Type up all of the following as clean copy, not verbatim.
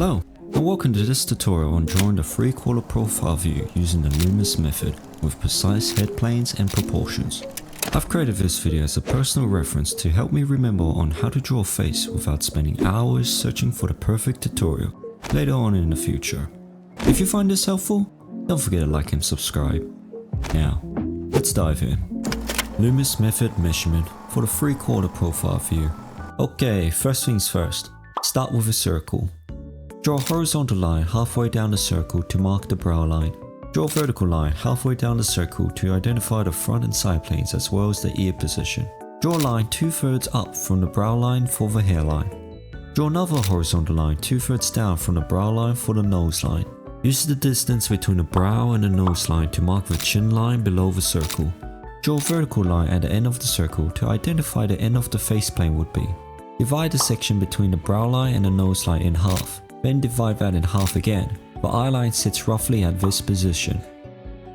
Hello, and welcome to this tutorial on drawing the 3/4 profile view using the Loomis method with precise head planes and proportions. I've created this video as a personal reference to help me remember on how to draw a face without spending hours searching for the perfect tutorial later on in the future. If you find this helpful, don't forget to like and subscribe. Now, let's dive in. Loomis Method Measurement for the 3/4 profile view. Okay, first things first, start with a circle. Draw a horizontal line halfway down the circle to mark the brow line. Draw a vertical line halfway down the circle to identify the front and side planes as well as the ear position. Draw a line 2/3 up from the brow line for the hairline. Draw another horizontal line 2/3 down from the brow line for the nose line. Use the distance between the brow and the nose line to mark the chin line below the circle. Draw a vertical line at the end of the circle to identify the end of the face plane would be. Divide the section between the brow line and the nose line in half. Then divide that in half again. The eye line sits roughly at this position.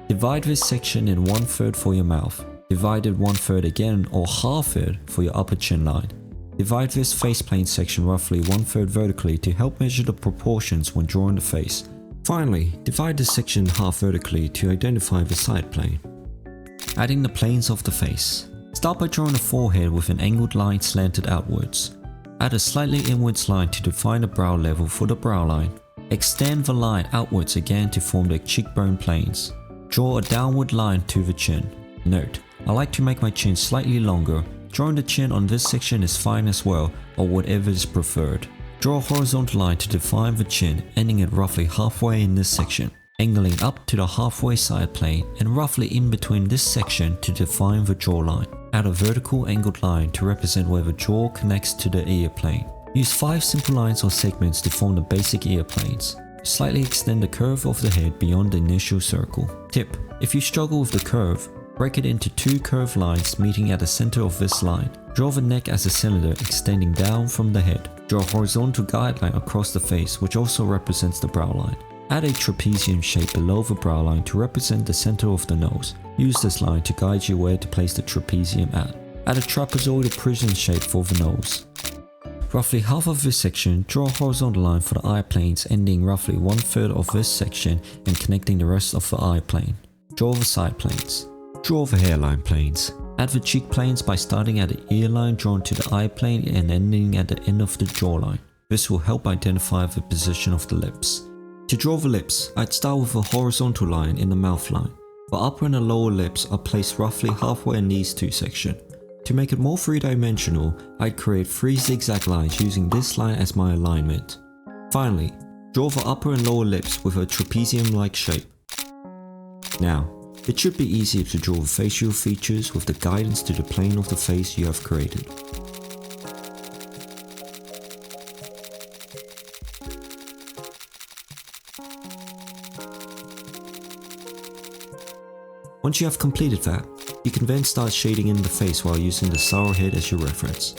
Divide this section in 1/3 for your mouth. Divide it 1/3 again or half it for your upper chin line. Divide this face plane section roughly 1/3 vertically to help measure the proportions when drawing the face. Finally, divide this section half vertically to identify the side plane. Adding the planes of the face. Start by drawing a forehead with an angled line slanted outwards. Add a slightly inwards line to define the brow level for the brow line. Extend the line outwards again to form the cheekbone planes. Draw a downward line to the chin. Note, I like to make my chin slightly longer. Drawing the chin on this section is fine as well, or whatever is preferred. Draw a horizontal line to define the chin, ending it roughly halfway in this section, angling up to the halfway side plane and roughly in between this section to define the jawline. Add a vertical angled line to represent where the jaw connects to the ear plane. Use 5 simple lines or segments to form the basic ear planes. Slightly extend the curve of the head beyond the initial circle. Tip: if you struggle with the curve, break it into 2 curved lines meeting at the center of this line. Draw the neck as a cylinder extending down from the head. Draw a horizontal guideline across the face which also represents the brow line. Add a trapezium shape below the brow line to represent the center of the nose. Use this line to guide you where to place the trapezium at. Add a trapezoidal prism shape for the nose. Roughly half of this section, draw a horizontal line for the eye planes ending roughly 1/3 of this section and connecting the rest of the eye plane. Draw the side planes. Draw the hairline planes. Add the cheek planes by starting at the ear line drawn to the eye plane and ending at the end of the jawline. This will help identify the position of the lips. To draw the lips, I'd start with a horizontal line in the mouth line. The upper and the lower lips are placed roughly halfway in these 2 sections. To make it more 3-dimensional, I'd create 3 zigzag lines using this line as my alignment. Finally, draw the upper and lower lips with a trapezium-like shape. Now, it should be easier to draw the facial features with the guidance to the plane of the face you have created. Once you have completed that, you can then start shading in the face while using the sorrow head as your reference.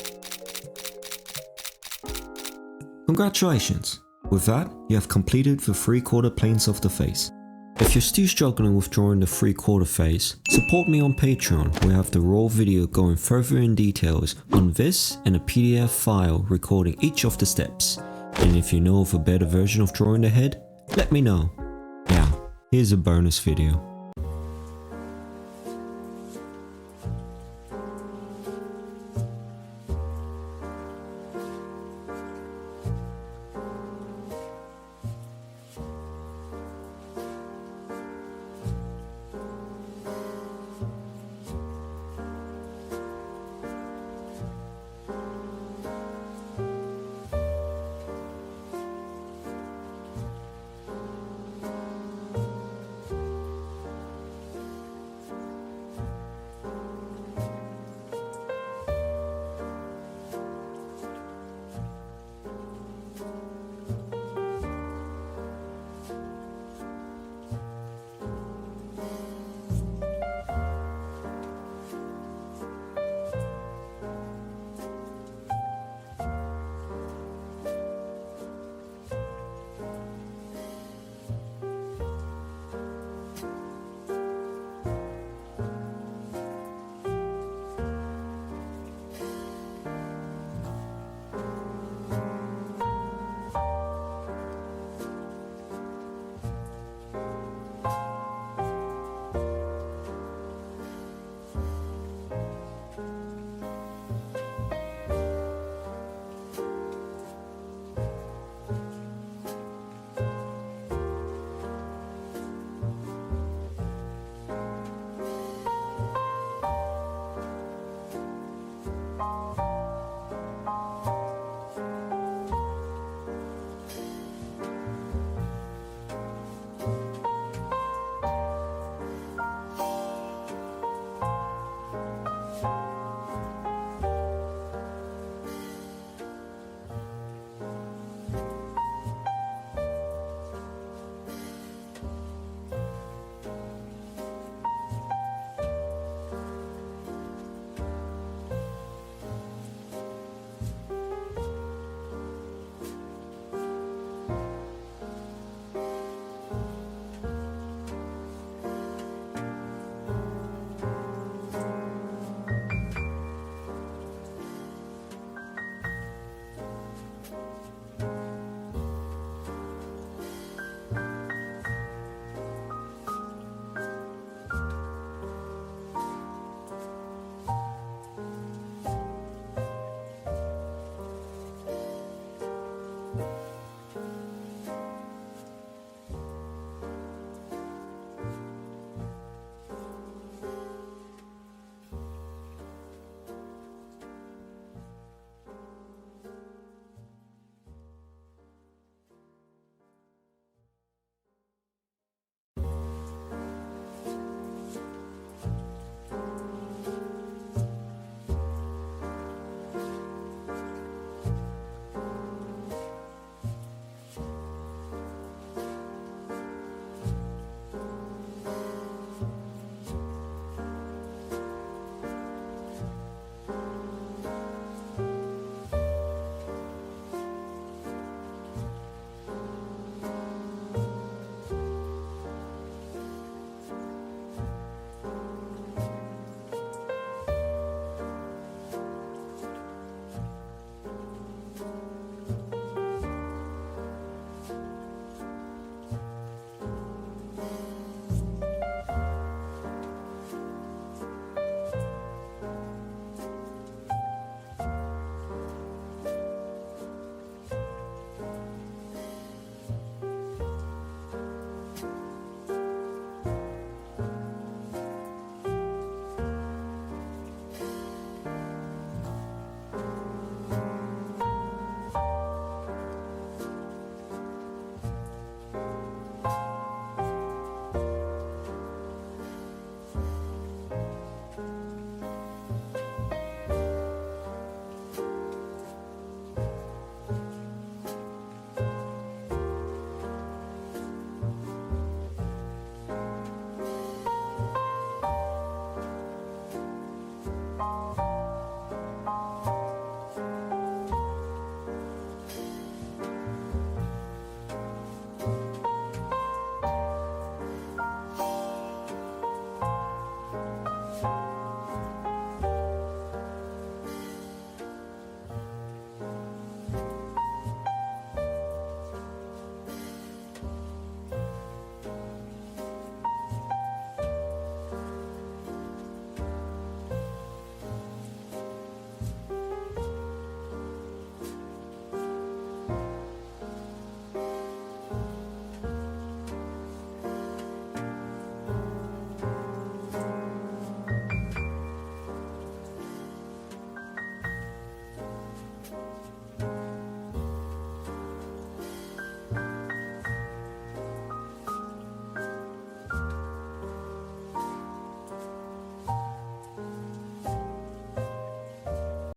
Congratulations! With that, you have completed the 3/4 planes of the face. If you're still struggling with drawing the 3/4 face, support me on Patreon where I have the raw video going further in details on this and a PDF file recording each of the steps. And if you know of a better version of drawing the head, let me know. Now, here's a bonus video.